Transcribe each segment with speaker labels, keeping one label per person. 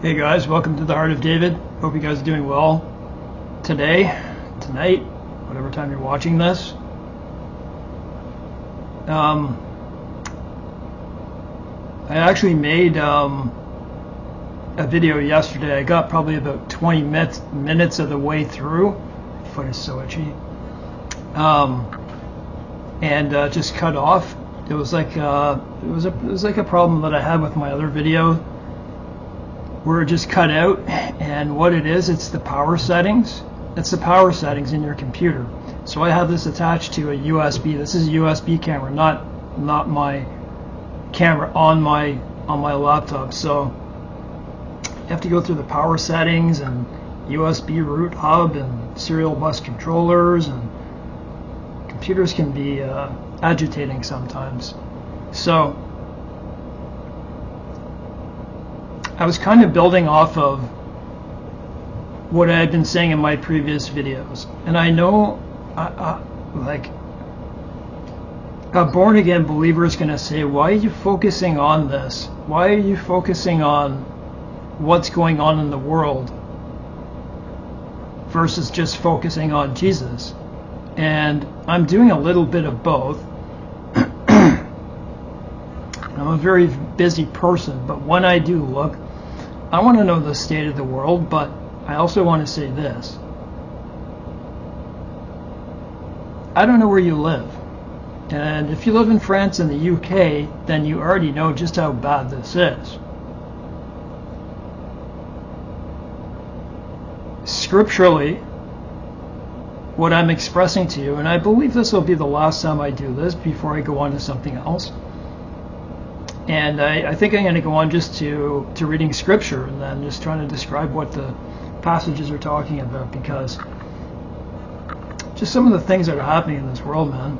Speaker 1: Hey guys, welcome to the Heart of David. Hope you guys are doing well today, tonight, whatever time you're watching this. I actually made a video yesterday. I got probably about 20 minutes of the way through. My foot is so itchy. And just cut off. It was like it was like a problem that I had with my other video, where it just cut out. And what it is, it's the power settings. It's the power settings in your computer. So I have this attached to a USB. This is a USB camera, not my camera on my laptop. So you have to go through the power settings and USB root hub and serial bus controllers, and computers can be agitating sometimes. So I was kind of building off of what I had been saying in my previous videos, and I know like a born-again believer is going to say, why are you focusing on this? Why are you focusing on what's going on in the world versus just focusing on Jesus? And I'm doing a little bit of both. I'm a very busy person, but when I do look, I want to know the state of the world, but I also want to say this. I don't know where you live. And if you live in France and the UK, then you already know just how bad this is. Scripturally, what I'm expressing to you, and I believe this will be the last time I do this before I go on to something else. And I think I'm going to go on just to reading scripture and then just trying to describe what the passages are talking about, because just some of the things that are happening in this world, man.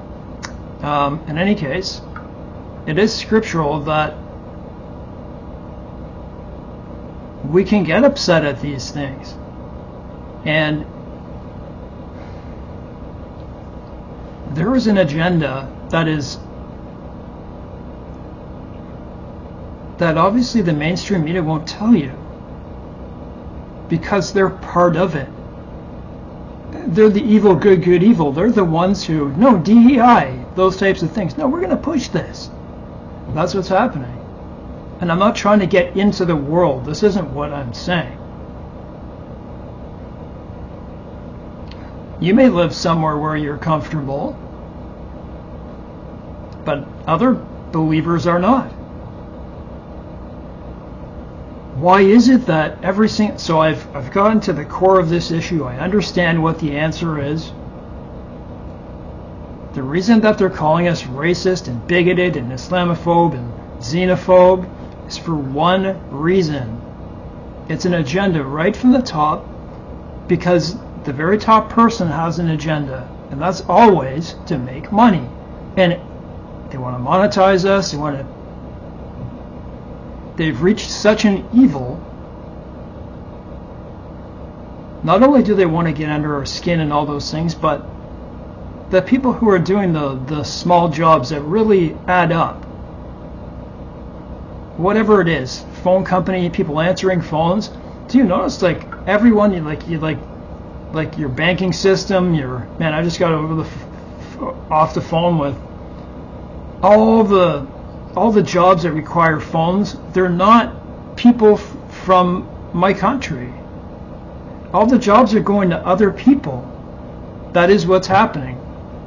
Speaker 1: In any case, it is scriptural that we can get upset at these things. And there is an agenda that obviously the mainstream media won't tell you, because they're part of it. They're the evil, good, evil. They're the ones who, no, DEI, those types of things. No, we're going to push this. That's what's happening. And I'm not trying to get into the world. This isn't what I'm saying. You may live somewhere where you're comfortable, but other believers are not. Why is it that so I've gotten to the core of this issue. I understand what the answer is. The reason that they're calling us racist and bigoted and Islamophobe and xenophobe is for one reason. It's an agenda right from the top, because the very top person has an agenda, and that's always to make money. And they want to monetize us. They've reached such an evil. Not only do they want to get under our skin and all those things, but the people who are doing the small jobs that really add up, whatever it is, phone company, people answering phones. Do you notice, like, everyone, like your banking system, man, I just got off the phone with all the jobs that require phones. They're not people from my country. All the jobs are going to other people. That is what's happening.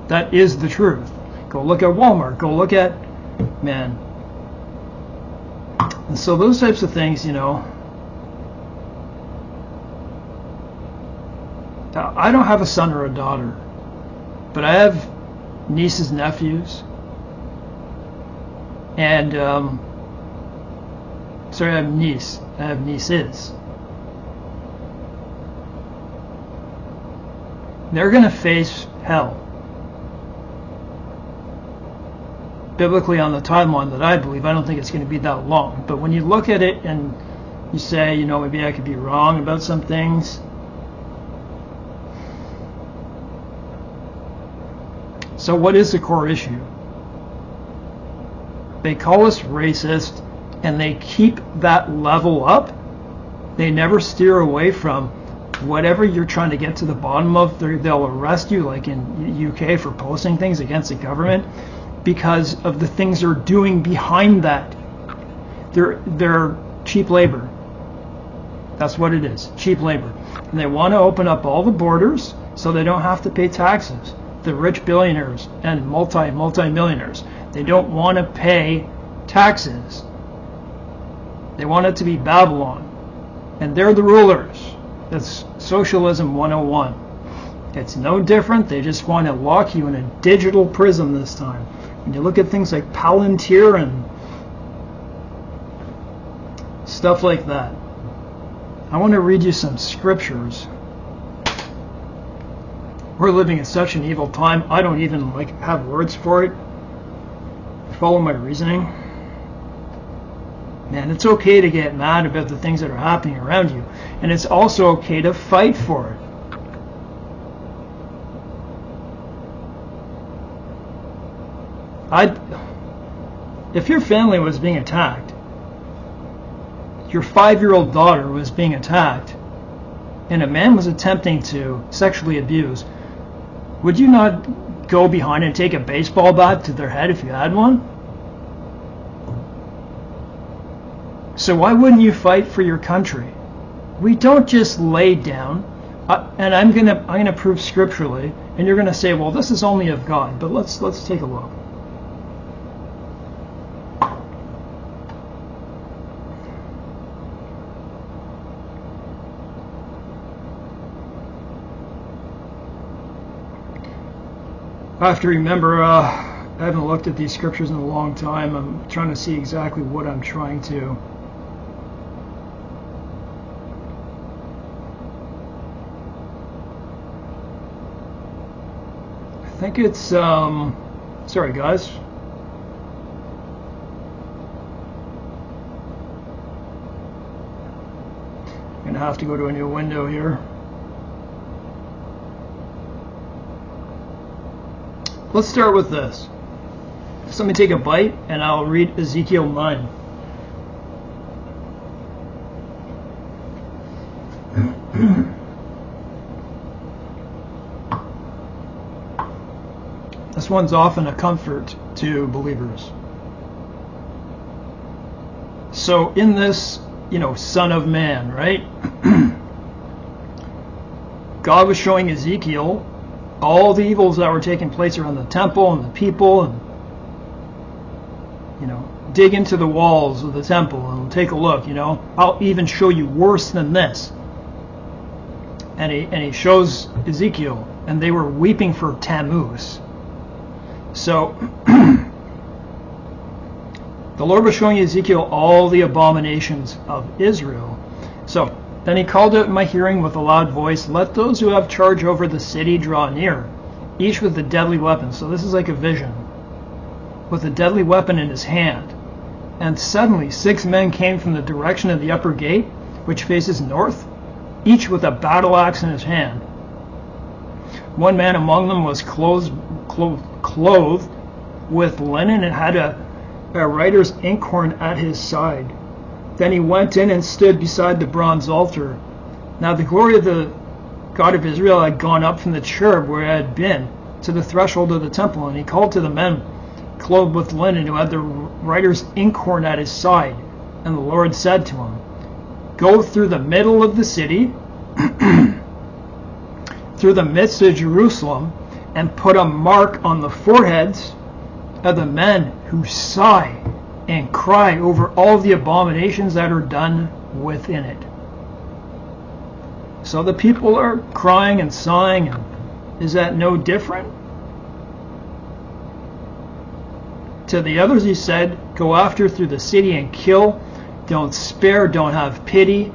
Speaker 1: That is the truth. Go look at Walmart. Go look at, man. And so those types of things, I don't have a son or a daughter, but I have nieces, nephews. And sorry, I have nieces. They're going to face hell. Biblically, on the timeline that I believe, I don't think it's going to be that long. But when you look at it and you say, maybe I could be wrong about some things. So what is the core issue? They call us racist, and they keep that level up They never steer away from whatever you're trying to get to the bottom of. They'll arrest you, like in UK, for posting things against the government because of the things they're doing behind that. They're cheap labor. That's what it is, cheap labor. And they want to open up all the borders so they don't have to pay taxes. The rich billionaires and multi-millionaires, they don't want to pay taxes. They want it to be Babylon. And they're the rulers. That's socialism 101. It's no different. They just want to lock you in a digital prison this time. When you look at things like Palantir and stuff like that. I want to read you some scriptures. We're living in such an evil time, I don't even have words for it. Follow my reasoning. Man, it's okay to get mad about the things that are happening around you. And it's also okay to fight for it. If your family was being attacked, your 5-year-old daughter was being attacked, and a man was attempting to sexually abuse, would you not go behind and take a baseball bat to their head if you had one? So why wouldn't you fight for your country? We don't just lay down, and I'm gonna prove scripturally, and you're gonna say, well, this is only of God. But let's take a look. I have to remember, I haven't looked at these scriptures in a long time. I'm trying to see exactly what I'm trying to. I think it's, sorry guys. I'm going to have to go to a new window here. Let's start with this. Just let me take a bite and I'll read Ezekiel 9. This one's often a comfort to believers. So in this, Son of Man, right? God was showing Ezekiel all the evils that were taking place around the temple and the people, and dig into the walls of the temple and take a look. I'll even show you worse than this. And he shows Ezekiel, and they were weeping for Tammuz. So the Lord was showing Ezekiel all the abominations of Israel. So then he called out in my hearing with a loud voice, "Let those who have charge over the city draw near, each with a deadly weapon." So this is like a vision. With a deadly weapon in his hand. And suddenly 6 men came from the direction of the upper gate, which faces north, each with a battle axe in his hand. One man among them was clothed with linen and had a writer's inkhorn at his side. Then he went in and stood beside the bronze altar. Now the glory of the God of Israel had gone up from the cherub where it had been to the threshold of the temple, and he called to the men clothed with linen who had the writer's inkhorn at his side. And the Lord said to him, "Go through the middle of the city, through the midst of Jerusalem, and put a mark on the foreheads of the men who sigh and cry over all the abominations that are done within it." So the people are crying and sighing, and is that no different? To the others he said, "Go after through the city and kill, don't spare, don't have pity,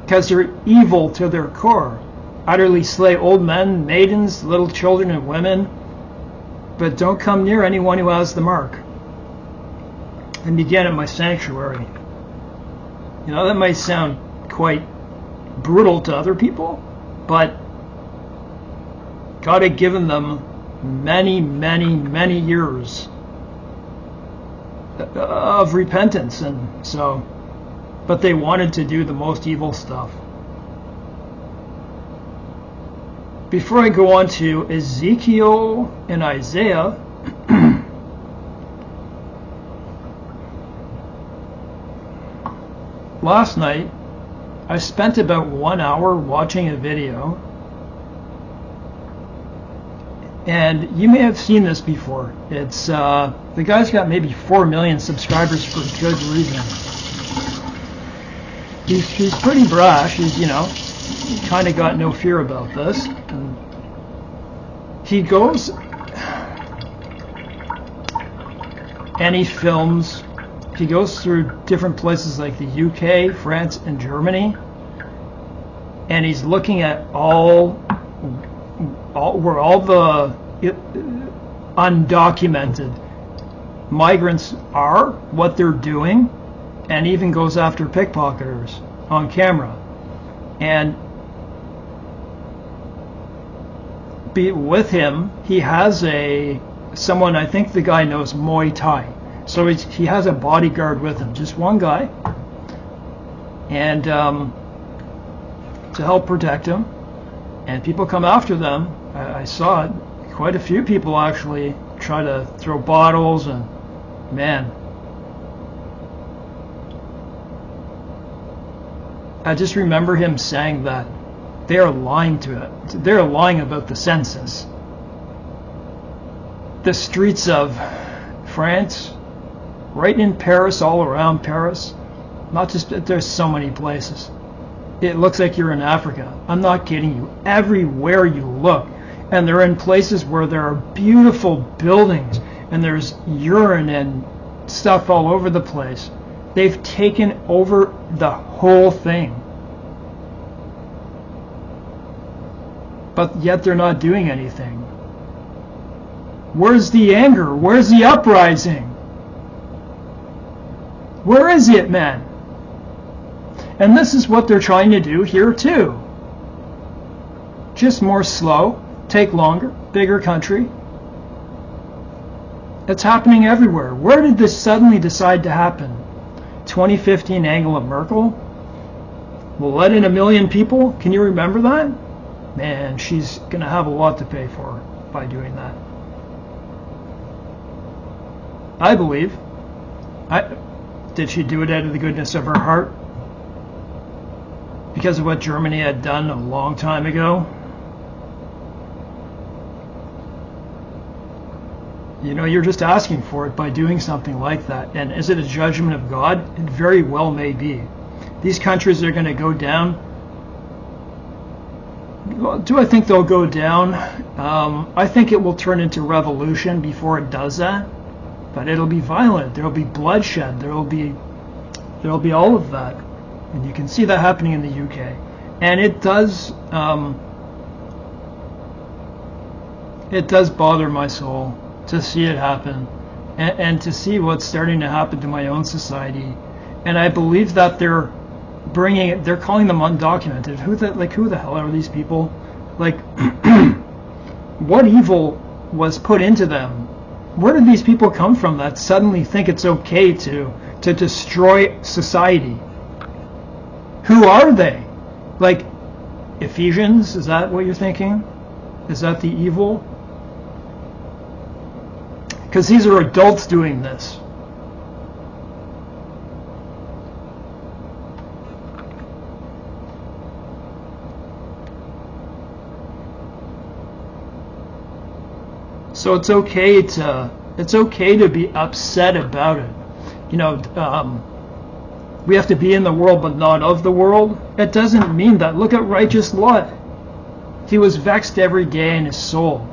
Speaker 1: because they're evil to their core. Utterly slay old men, maidens, little children and women, but don't come near anyone who has the mark. And begin at my sanctuary." That might sound quite brutal to other people, but God had given them many, many, many years of repentance, and so but they wanted to do the most evil stuff. Before I go on to Ezekiel and Isaiah, last night I spent about 1 hour watching a video, and you may have seen this before. It's the guy's got maybe 4 million subscribers for good reason. He's pretty brash. He's, you know, kind of got no fear about this. And he goes and he films. He goes through different places like the UK, France, and Germany, and he's looking at where all the undocumented migrants are, what they're doing, and even goes after pickpocketers on camera. And with him, he has someone, I think the guy knows Muay Thai. So he has a bodyguard with him, just one guy, and to help protect him. And people come after them. I saw it. Quite a few people actually try to throw bottles, and man, I just remember him saying that they are lying to it. They're lying about the census. The streets of France, right in Paris, all around Paris, not just, there's so many places. It looks like you're in Africa. I'm not kidding you. Everywhere you look. And they're in places where there are beautiful buildings and there's urine and stuff all over the place. They've taken over the whole thing. But yet they're not doing anything. Where's the anger? Where's the uprising? Where is it, man? And this is what they're trying to do here too. Just more slow, take longer, bigger country. It's happening everywhere. Where did this suddenly decide to happen? 2015 Angela Merkel? We'll let in 1 million people? Can you remember that? Man, she's going to have a lot to pay for by doing that. I believe. Did she do it out of the goodness of her heart? Because of what Germany had done a long time ago? You know, you're just asking for it by doing something like that. And is it a judgment of God? It very well may be. These countries are going to go down. Well, do I think they'll go down? I think it will turn into revolution before it does that. But it'll be violent. There'll be bloodshed. There'll be all of that. And you can see that happening in the UK. And it does bother my soul to see it happen, and to see what's starting to happen to my own society. And I believe that they're calling them undocumented. Who the hell are these people? Like, what evil was put into them? Where did these people come from that suddenly think it's okay to destroy society? Who are they? Like Ephesians? Is that what you're thinking? Is that the evil? Because these are adults doing this. So it's okay to be upset about it. You know, we have to be in the world but not of the world. It doesn't mean that. Look at righteous Lot. He was vexed every day in his soul.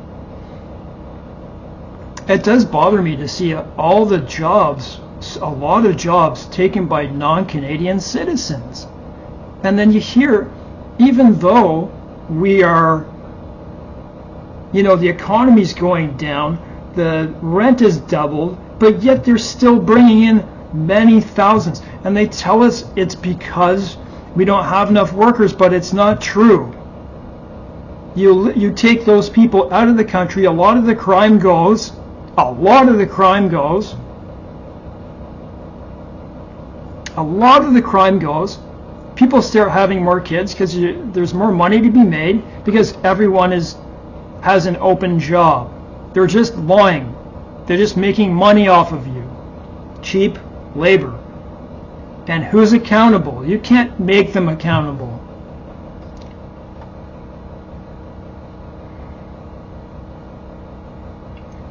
Speaker 1: It does bother me to see all the jobs, a lot of jobs taken by non-Canadian citizens. And then you hear, even though we are, you know, the economy's going down, the rent is doubled, but yet they're still bringing in many thousands. And they tell us it's because we don't have enough workers, but it's not true. You take those people out of the country, a lot of the crime goes. a lot of the crime goes, people start having more kids because there's more money to be made because everyone has an open job. They're just lying. They're just making money off of you. Cheap labor. And who's accountable? You can't make them accountable.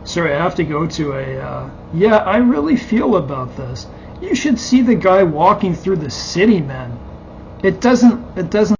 Speaker 1: Sorry, I have to go to a, yeah, I really feel about this. You should see the guy walking through the city, man. It doesn't